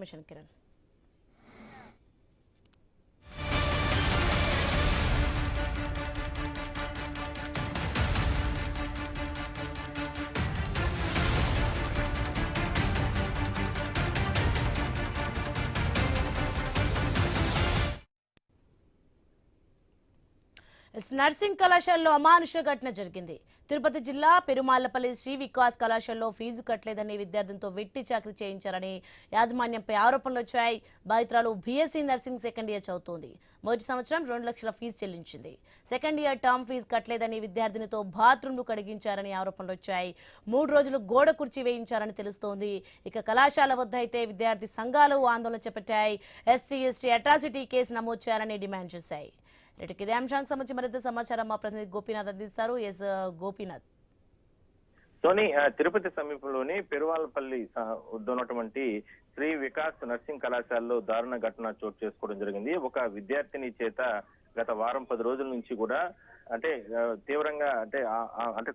Information Kiran. Nursing కళాశాలలో అమానుష ఘటన జరిగింది. తిరుపతి జిల్లా పెరుమాళ్లపల్లి శ్రీ వికాస్ కళాశాలలో ఫీజు కట్టలేదని విద్యార్థులతో వెట్టి చాకరీ చేయించారని యాజమాన్యంపై ఆరోపణలు వచ్చాయి. బాధితురాలు బీఎస్సీ నర్సింగ్ సెకండ్ ఇయర్ చదువుతోంది. మొదటి సంవత్సరం 2 లక్షల ఫీజు చెల్లించింది. సెకండ్ ఇయర్ టర్మ్ ఫీజు కట్టలేదని విద్యార్థినితో బాత్రూంలు కడిగించారని ఆరోపణలు వచ్చాయి. 3 రోజులు గోడ కుర్చీ వేయించారని తెలుస్తోంది. ఇక కళాశాల వద్ద అయితే విద్యార్థి సంఘాలు ఆందోళన చేపట్టాయి. ఎస్సీ ఎస్టీ అట్రాసిటీ కేసు నమోదు చేయాలని డిమాండ్ చేశాయి. ఇదే అంశానికి సంబంధించి మరింత సమాచారం మా ప్రతినిధి గోపీనాథ్ అందిస్తారు. గోపీనాథ్. సోని, తిరుపతి సమీపంలోని పెరువాళ్లపల్లి ఉన్నటువంటి శ్రీ వికాస్ నర్సింగ్ కళాశాలలో దారుణ ఘటన చోటు చేసుకోవడం జరిగింది. ఒక విద్యార్థిని చేత గత వారం 10 రోజుల నుంచి కూడా తీవ్రంగా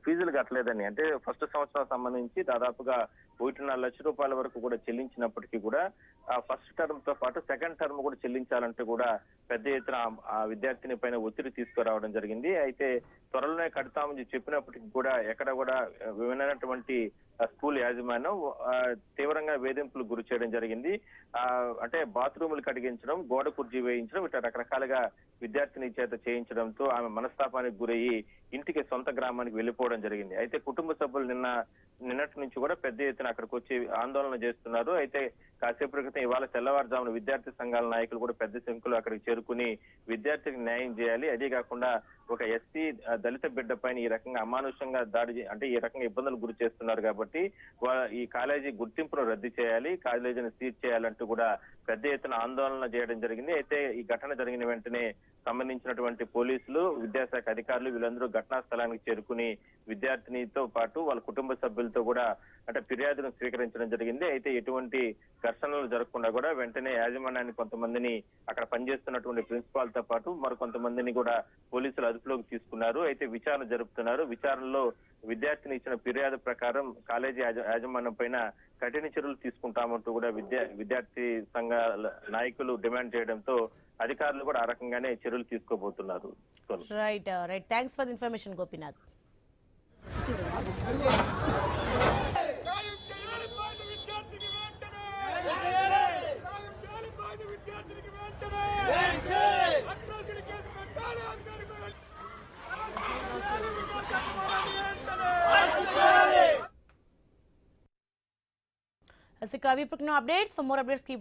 ఫీజులు కట్టలేదని, ఫస్ట్ సంవత్సరం సంబంధించి దాదాపుగా 1.5 లక్షల రూపాయల వరకు కూడా చెల్లించినప్పటికీ కూడా ఫస్ట్ టర్మ్ తో పాటు సెకండ్ టర్మ్ కూడా చెల్లించాలంటే కూడా పెద్ద ఎత్తున ఆ విద్యార్థిని పైన ఒత్తిడి తీసుకురావడం జరిగింది. అయితే త్వరలోనే కడతామని చెప్పినప్పటికీ కూడా ఎక్కడ కూడా విననటువంటి స్కూల్ యాజమాన్యం తీవ్రంగా వేధింపులు గురి చేయడం జరిగింది. బాత్రూములు కడిగించడం, గోడ కుర్చీ వేయించడం, ఇట్లా రకరకాలుగా విద్యార్థిని చేత చేయించడంతో ఆమె మనస్తాపానికి గురయ్యి ఇంటికి సొంత గ్రామానికి వెళ్లిపోవడం జరిగింది. అయితే కుటుంబ సభ్యులు నిన్నటి నుంచి కూడా పెద్ద ఎత్తున అక్కడికి వచ్చి ఆందోళన చేస్తున్నారు. అయితే కాసేపటి క్రితం ఇవాళ తెల్లవారుజామున విద్యార్థి సంఘాల నాయకులు కూడా పెద్ద సంఖ్యలో అక్కడికి చేరుకుని విద్యార్థికి న్యాయం చేయాలి, అదే కాకుండా ఒక ఎస్సీ దళిత బిడ్డ పైన ఈ రకంగా అమానుషంగా దాడి ఈ రకంగా ఇబ్బందులు గురి చేస్తున్నారు కాబట్టి ఈ కాలేజీ గుర్తింపును రద్దు చేయాలి, కాలేజీని సీజ్ చేయాలంటూ కూడా పెద్ద ఎత్తున ఆందోళన చేయడం జరిగింది. అయితే ఈ ఘటన జరిగిన వెంటనే సంబంధించినటువంటి పోలీసులు, విద్యాశాఖ అధికారులు వీళ్ళందరూ ఘటనా స్థలానికి చేరుకుని విద్యార్థినితో పాటు వాళ్ళ కుటుంబ సభ్యులతో కూడా ఫిర్యాదును స్వీకరించడం జరిగింది. అయితే ఎటువంటి ఘర్షణలు జరగకుండా కూడా వెంటనే యాజమాన్యాన్ని కొంతమందిని అక్కడ పనిచేస్తున్నటువంటి ప్రిన్సిపాల్ తో పాటు మరికొంతమందిని కూడా పోలీసులు అదుపులోకి తీసుకున్నారు. అయితే విచారణ జరుపుతున్నారు. విచారణలో విద్యార్థిని ఇచ్చిన ఫిర్యాదు ప్రకారం కాలేజీ యాజమాన్యం పైన కఠిన చర్యలు తీసుకుంటామంటూ కూడా విద్యార్థి సంఘాల నాయకులు డిమాండ్ చేయడంతో అధికారులు కూడా ఆ రకంగానే చర్యలు తీసుకోబోతున్నారు. Right. Thanks for the information Gopinath. As a Kavi Updates, for more updates keep